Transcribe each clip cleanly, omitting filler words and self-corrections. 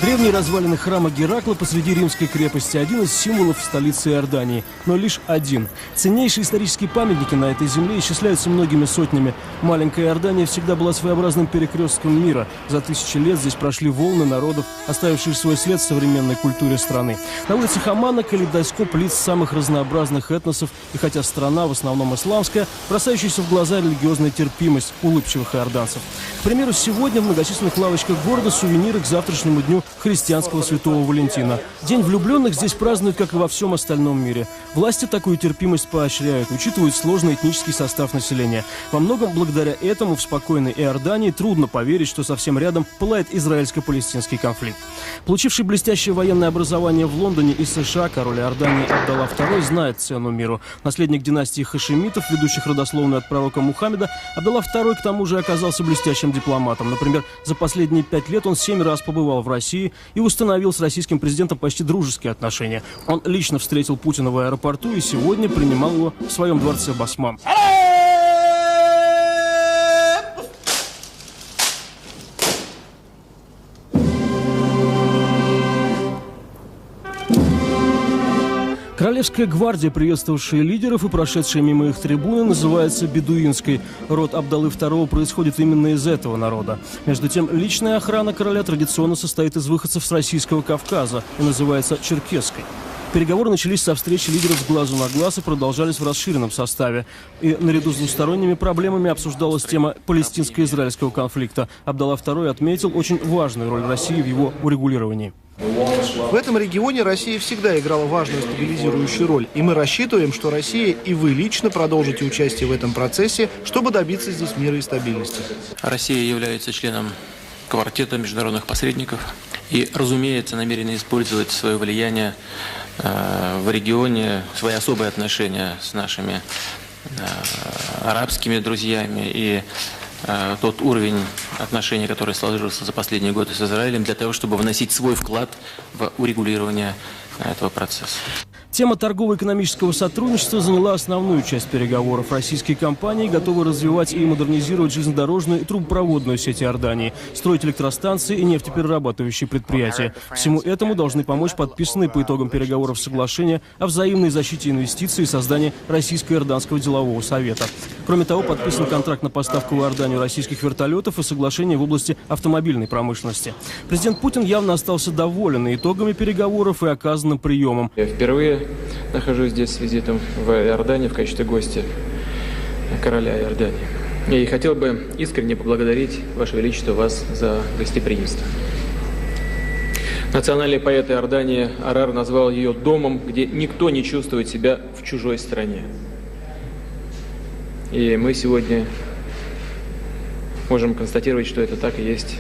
Древние развалины храма Геракла посреди римской крепости – один из символов столицы Иордании, но лишь один. Ценнейшие исторические памятники на этой земле исчисляются многими сотнями. Маленькая Иордания всегда была своеобразным перекрестком мира. За тысячи лет здесь прошли волны народов, оставившие свой след в современной культуре страны. На улицах Аммана калейдоскоп лиц самых разнообразных этносов, и хотя страна в основном исламская, бросающаяся в глаза религиозная терпимость улыбчивых иорданцев. К примеру, сегодня в многочисленных лавочках города сувениры к завтрашнему дню христианского Святого Валентина. День влюбленных здесь празднуют, как и во всем остальном мире. Власти такую терпимость поощряют, учитывают сложный этнический состав населения. Во многом благодаря этому в спокойной Иордании трудно поверить, что совсем рядом пылает израильско-палестинский конфликт. Получивший блестящее военное образование в Лондоне и США, король Иордании Абдалла II знает цену миру. Наследник династии хашемитов, ведущих родословную от пророка Мухаммеда, Абдалла II к тому же оказался блестящим дипломатом. Например, за последние 5 лет он 7 раз побывал в России и установил с российским президентом почти дружеские отношения. Он лично встретил Путина в аэропорту и сегодня принимал его в своем дворце Басман. Королевская гвардия, приветствовавшая лидеров и прошедшая мимо их трибуны, называется бедуинской. Род Абдаллы II происходит именно из этого народа. Между тем, личная охрана короля традиционно состоит из выходцев с Российского Кавказа и называется черкесской. Переговоры начались со встречи лидеров с глазу на глаз и продолжались в расширенном составе. И наряду с двусторонними проблемами обсуждалась тема палестинско-израильского конфликта. Абдалла II отметил очень важную роль России в его урегулировании. В этом регионе Россия всегда играла важную стабилизирующую роль. И мы рассчитываем, что Россия и вы лично продолжите участие в этом процессе, чтобы добиться здесь мира и стабильности. Россия является членом квартета международных посредников и, разумеется, намерена использовать свое влияние в регионе, свои особые отношения с нашими арабскими друзьями и тот уровень отношений, который сложился за последние годы с Израилем, для того, чтобы вносить свой вклад в урегулирование этого процесса. Тема торгово-экономического сотрудничества заняла основную часть переговоров. Российские компании готовы развивать и модернизировать железнодорожную и трубопроводную сеть Иордании, строить электростанции и нефтеперерабатывающие предприятия. Всему этому должны помочь подписанные по итогам переговоров соглашения о взаимной защите инвестиций и создании Российско-Иорданского делового совета. Кроме того, подписан контракт на поставку в Иорданию российских вертолетов и соглашение в области автомобильной промышленности. Президент Путин явно остался доволен итогами переговоров и оказанным приемом. Я впервые нахожусь здесь с визитом в Иордании в качестве гостя короля Иордании. И хотел бы искренне поблагодарить, Ваше Величество, вас за гостеприимство. Национальный поэт Иордании Арар назвал ее домом, где никто не чувствует себя в чужой стране. И мы сегодня можем констатировать, что это так и есть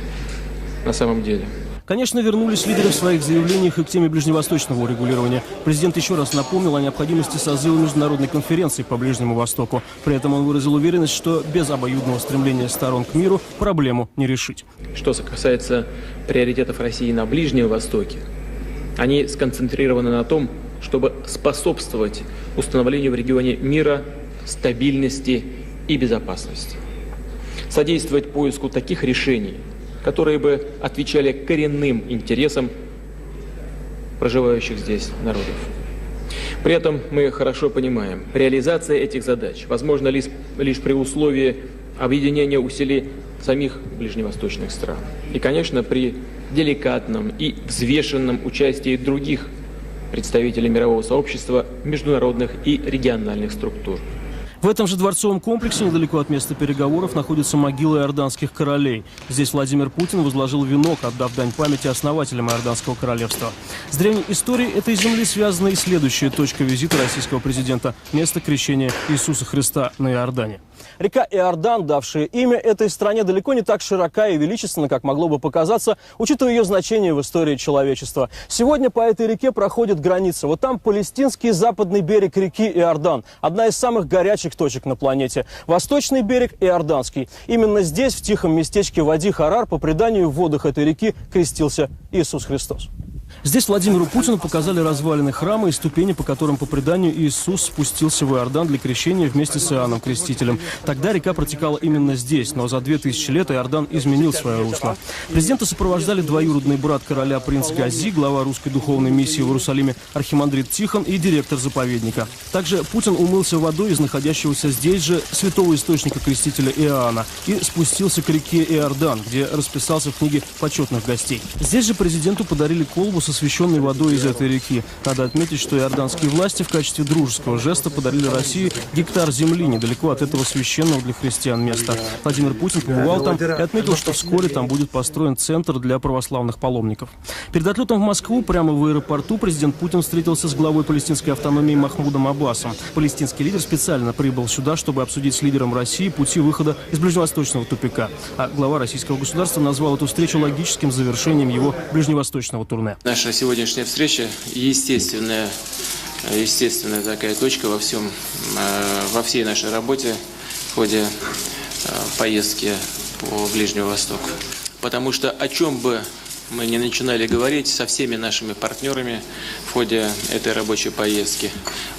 на самом деле. Конечно, вернулись лидеры в своих заявлениях и к теме ближневосточного урегулирования. Президент еще раз напомнил о необходимости созыва международной конференции по Ближнему Востоку. При этом он выразил уверенность, что без обоюдного стремления сторон к миру проблему не решить. Что касается приоритетов России на Ближнем Востоке, они сконцентрированы на том, чтобы способствовать установлению в регионе мира, стабильности и безопасности. Содействовать поиску таких решений, которые бы отвечали коренным интересам проживающих здесь народов. При этом мы хорошо понимаем, реализация этих задач возможна лишь при условии объединения усилий самих ближневосточных стран. И, конечно, при деликатном и взвешенном участии других представителей мирового сообщества, международных и региональных структур. В этом же дворцовом комплексе, недалеко от места переговоров, находится могила иорданских королей. Здесь Владимир Путин возложил венок, отдав дань памяти основателям Иорданского королевства. С древней историей этой земли связана и следующая точка визита российского президента – место крещения Иисуса Христа на Иордане. Река Иордан, давшая имя этой стране, далеко не так широка и величественна, как могло бы показаться, учитывая ее значение в истории человечества. Сегодня по этой реке проходит граница. Вот там палестинский западный берег реки Иордан, одна из самых горячих точек на планете. Восточный берег Иорданский. Именно здесь, в тихом местечке Вади Харар, по преданию в водах этой реки крестился Иисус Христос. Здесь Владимиру Путину показали развалины храма и ступени, по которым, по преданию, Иисус спустился в Иордан для крещения вместе с Иоанном Крестителем. Тогда река протекала именно здесь, но за 2000 лет Иордан изменил свое русло. Президента сопровождали двоюродный брат короля принц Гази, глава русской духовной миссии в Иерусалиме архимандрит Тихон и директор заповедника. Также Путин умылся водой из находящегося здесь же святого источника крестителя Иоанна и спустился к реке Иордан, где расписался в книге почетных гостей. Здесь же президенту подарили колбу с освященной водой из этой реки. Надо отметить, что иорданские власти в качестве дружеского жеста подарили России гектар земли недалеко от этого священного для христиан места. Владимир Путин побывал там и отметил, что вскоре там будет построен центр для православных паломников. Перед отлетом в Москву прямо в аэропорту президент Путин встретился с главой палестинской автономии Махмудом Аббасом. Палестинский лидер специально прибыл сюда, чтобы обсудить с лидером России пути выхода из ближневосточного тупика. А глава российского государства назвал эту встречу логическим завершением его ближневосточного турне. Наша сегодняшняя встреча естественная такая точка во всей нашей работе в ходе поездки по Ближнему Востоку. Потому что о чем бы мы не начинали говорить со всеми нашими партнерами в ходе этой рабочей поездки,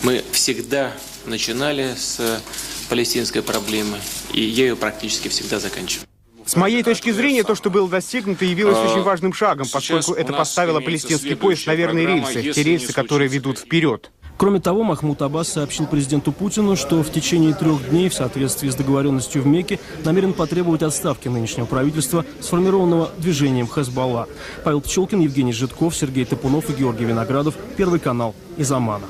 мы всегда начинали с палестинской проблемы и ею практически всегда заканчиваем. С моей точки зрения, то, что было достигнуто, явилось очень важным шагом, поскольку это поставило палестинский пояс на верные рельсы, те рельсы, которые ведут вперед. Кроме того, Махмуд Аббас сообщил президенту Путину, что в течение 3 дней, в соответствии с договоренностью в Мекке, намерен потребовать отставки нынешнего правительства, сформированного движением Хезболла. Павел Пчелкин, Евгений Житков, Сергей Топунов и Георгий Виноградов. Первый канал из Омана.